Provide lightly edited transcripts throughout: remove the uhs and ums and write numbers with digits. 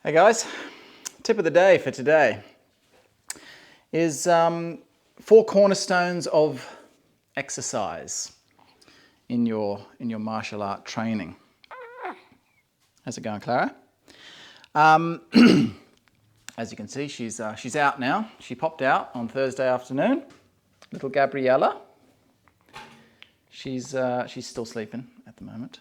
Hey guys, tip of the day for today is 4 cornerstones of exercise in your martial art training. How's it going, Clara? As you can see, she's out now. She popped out on Thursday afternoon. Little Gabriella. She's still sleeping at the moment.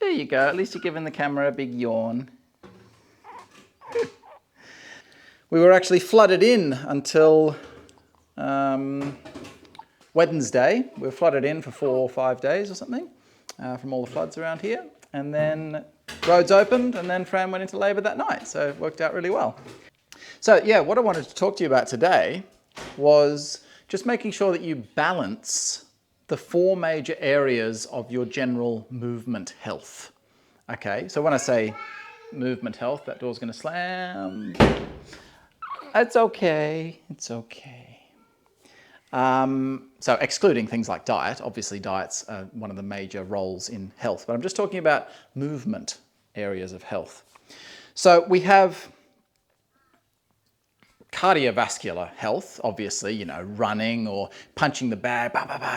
There you go. At least you're giving the camera a big yawn. We were actually flooded in until Wednesday. We were flooded in for 4 or 5 days or something from all the floods around here. And then roads opened and then Fran went into labour that night. So it worked out really well. So yeah, what I wanted to talk to you about today was just making sure that you balance the 4 major areas of your general movement health. Okay, so when I say movement health, that door's going to slam. It's okay, it's okay. So excluding things like diet, obviously diet's one of the major roles in health, but I'm just talking about movement areas of health. So we have cardiovascular health, obviously, you know, running or punching the bag,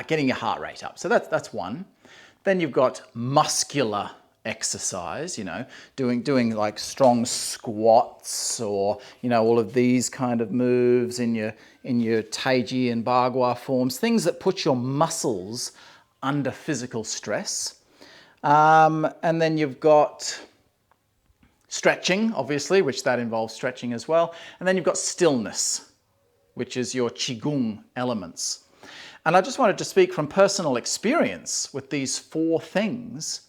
getting your heart rate up. So that's one. Then you've got muscular exercise, you know, doing like strong squats or, you know, all of these kind of moves in your Taiji and Bagua forms, things that put your muscles under physical stress. And then you've got stretching, obviously, which that involves stretching as well. And then you've got stillness, which is your Qigong elements. And I just wanted to speak from personal experience with these 4 things,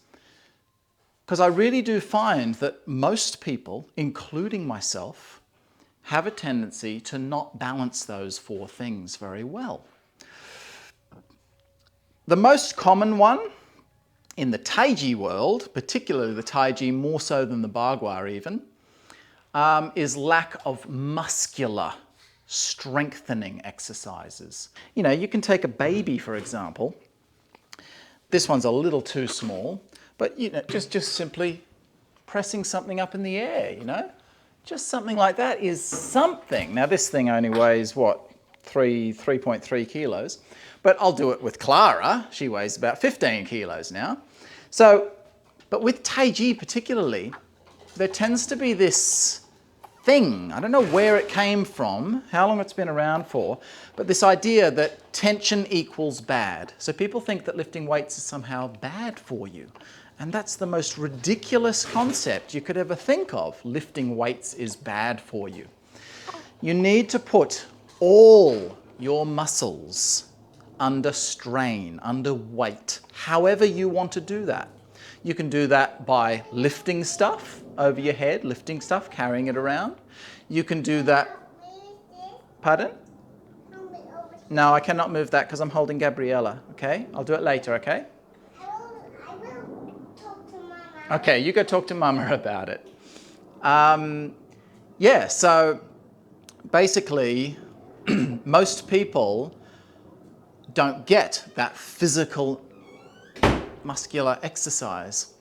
because I really do find that most people, including myself, have a tendency to not balance those 4 things very well. The most common one in the Taiji world, particularly the Taiji more so than the Bagua even, is lack of muscular strengthening exercises. You know, you can take a baby, for example. This one's a little too small, but you know, just simply pressing something up in the air, you know? Just something like that is something. Now this thing only weighs, what, 3.3 kilos. But I'll do it with Clara. She weighs about 15 kilos now. So, but with Taiji particularly, there tends to be this thing, I don't know where it came from, how long it's been around for, but this idea that tension equals bad. So people think that lifting weights is somehow bad for you. And that's the most ridiculous concept you could ever think of. Lifting weights is bad for you. You need to put all your muscles under strain, under weight, however you want to do that. You can do that by lifting stuff over your head, lifting stuff, carrying it around. You can do that. Pardon? No, I cannot move that because I'm holding Gabriella, okay? I'll do it later, okay? I will talk to Mama. Okay, you go talk to Mama about it. Yeah, so basically, most people don't get that physical muscular exercise.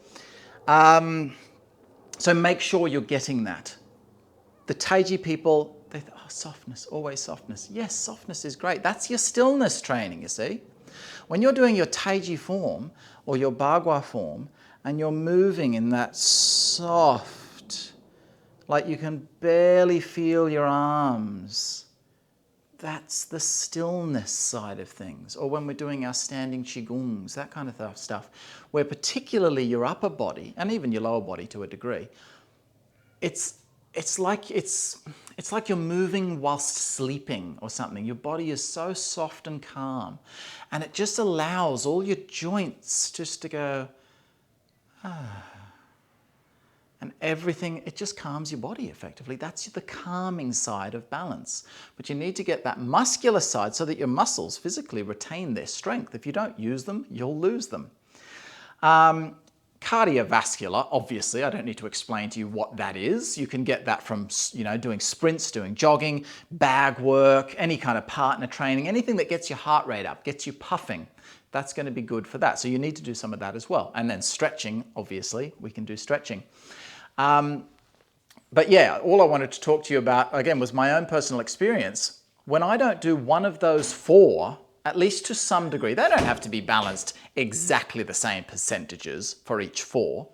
So make sure you're getting that. The Taiji people, they think, oh, softness, always softness. Yes, softness is great. That's your stillness training, you see. When you're doing your Taiji form or your Bagua form and you're moving in that soft, like you can barely feel your arms, that's the stillness side of things. Or when we're doing our standing Qigongs, that kind of stuff, where particularly your upper body, and even your lower body to a degree, it's like you're moving whilst sleeping or something. Your body is so soft and calm, and it just allows all your joints just to go, and everything, it just calms your body effectively. That's the calming side of balance. But you need to get that muscular side so that your muscles physically retain their strength. If you don't use them, you'll lose them. Cardiovascular, obviously, I don't need to explain to you what that is. You can get that from, you know, doing sprints, doing jogging, bag work, any kind of partner training, anything that gets your heart rate up, gets you puffing. That's going to be good for that. So you need to do some of that as well. And then stretching, obviously, we can do stretching. But yeah, all I wanted to talk to you about, again, was my own personal experience. When I don't do one of those 4, at least to some degree, they don't have to be balanced exactly the same percentages for each 4,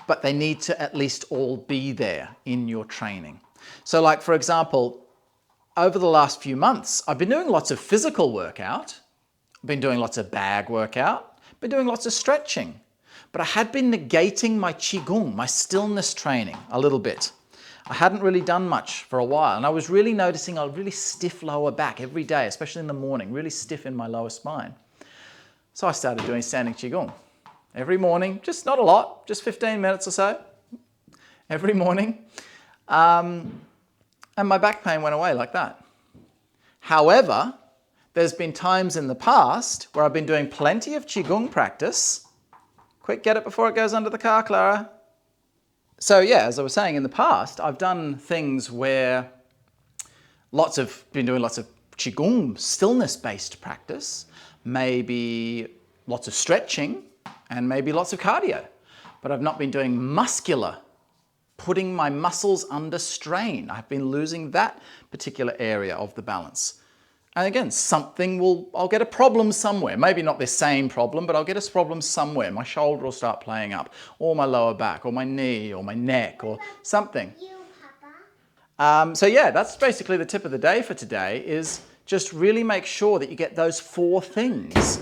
but they need to at least all be there in your training. So like, for example, over the last few months, I've been doing lots of physical workout, been doing lots of bag workout, been doing lots of stretching, but I had been negating my Qigong, my stillness training a little bit. I hadn't really done much for a while, and I was really noticing a really stiff lower back every day, especially in the morning, really stiff in my lower spine. So I started doing standing Qigong every morning, just not a lot, just 15 minutes or so every morning. And my back pain went away like that. However, there's been times in the past where I've been doing plenty of Qigong practice. Quick, get it before it goes under the car, Clara. So yeah, as I was saying, in the past, I've done things where been doing lots of Qigong, stillness-based practice, maybe lots of stretching, and maybe lots of cardio. But I've not been doing muscular, putting my muscles under strain. I've been losing that particular area of the balance. And again, I'll get a problem somewhere. Maybe not the same problem, but I'll get a problem somewhere. My shoulder will start playing up, or my lower back, or my knee, or my neck, or something. You, Papa. So yeah, that's basically the tip of the day for today, is just really make sure that you get those 4 things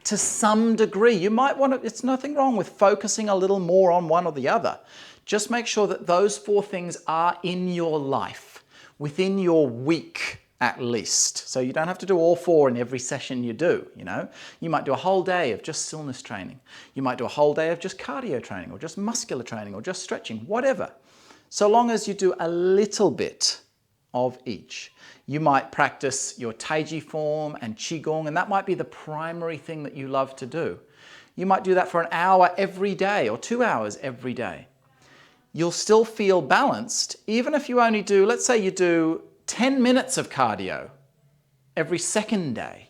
to some degree. You might want to, it's nothing wrong with focusing a little more on one or the other. Just make sure that those 4 things are in your life, within your week at least. So you don't have to do all 4 in every session you do, you know. You might do a whole day of just stillness training. You might do a whole day of just cardio training, or just muscular training, or just stretching, whatever. So long as you do a little bit of each. You might practice your Taiji form and Qigong, and that might be the primary thing that you love to do. You might do that for an hour every day, or 2 hours every day. You'll still feel balanced, even if you only do, let's say you do 10 minutes of cardio every second day,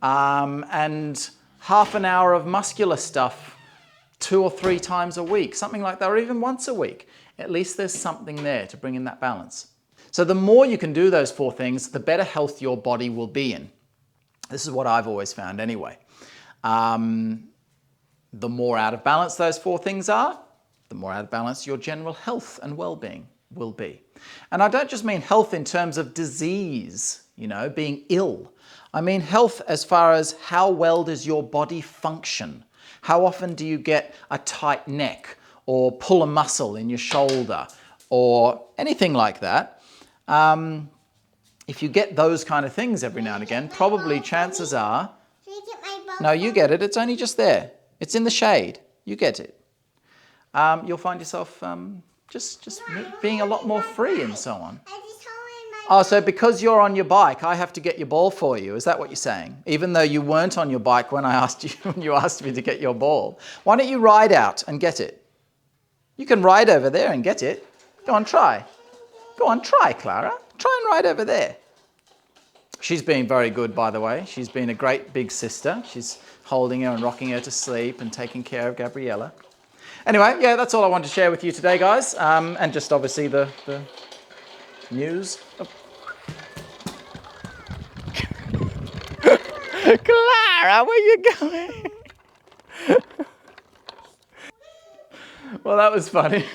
and half an hour of muscular stuff 2 or 3 times a week, something like that, or even once a week. At least there's something there to bring in that balance. So the more you can do those 4 things, the better health your body will be in. This is what I've always found anyway. The more out of balance those 4 things are, the more out of balance your general health and well-being will be. And I don't just mean health in terms of disease, you know, being ill. I mean health as far as how well does your body function? How often do you get a tight neck, or pull a muscle in your shoulder, or anything like that? If you get those kind of things every now and again, probably chances are... Can I get my ball? No, you get it. It's only just there. It's in the shade. You get it. You'll find yourself just being a lot more free and so on. I just hold Oh, so because you're on your bike, I have to get your ball for you. Is that what you're saying? Even though you weren't on your bike when when you asked me to get your ball. Why don't you ride out and get it? You can ride over there and get it. Go on, try. Go on, try, Clara. Try and ride over there. She's been very good, by the way. She's been a great big sister. She's holding her and rocking her to sleep and taking care of Gabriella. Anyway, yeah, that's all I wanted to share with you today, guys. And just obviously the news. Oh. Clara, where are you going? Well, that was funny.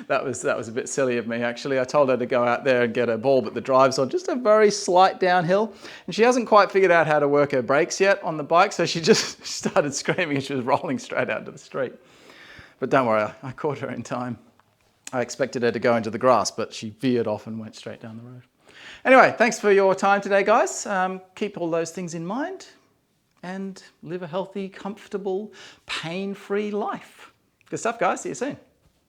That was a bit silly of me, actually. I told her to go out there and get her ball, but the drive's on just a very slight downhill. And she hasn't quite figured out how to work her brakes yet on the bike, so she just started screaming and she was rolling straight out into the street. But don't worry, I caught her in time. I expected her to go into the grass, but she veered off and went straight down the road. Anyway, thanks for your time today, guys. Keep all those things in mind and live a healthy, comfortable, pain-free life. Good stuff, guys. See you soon.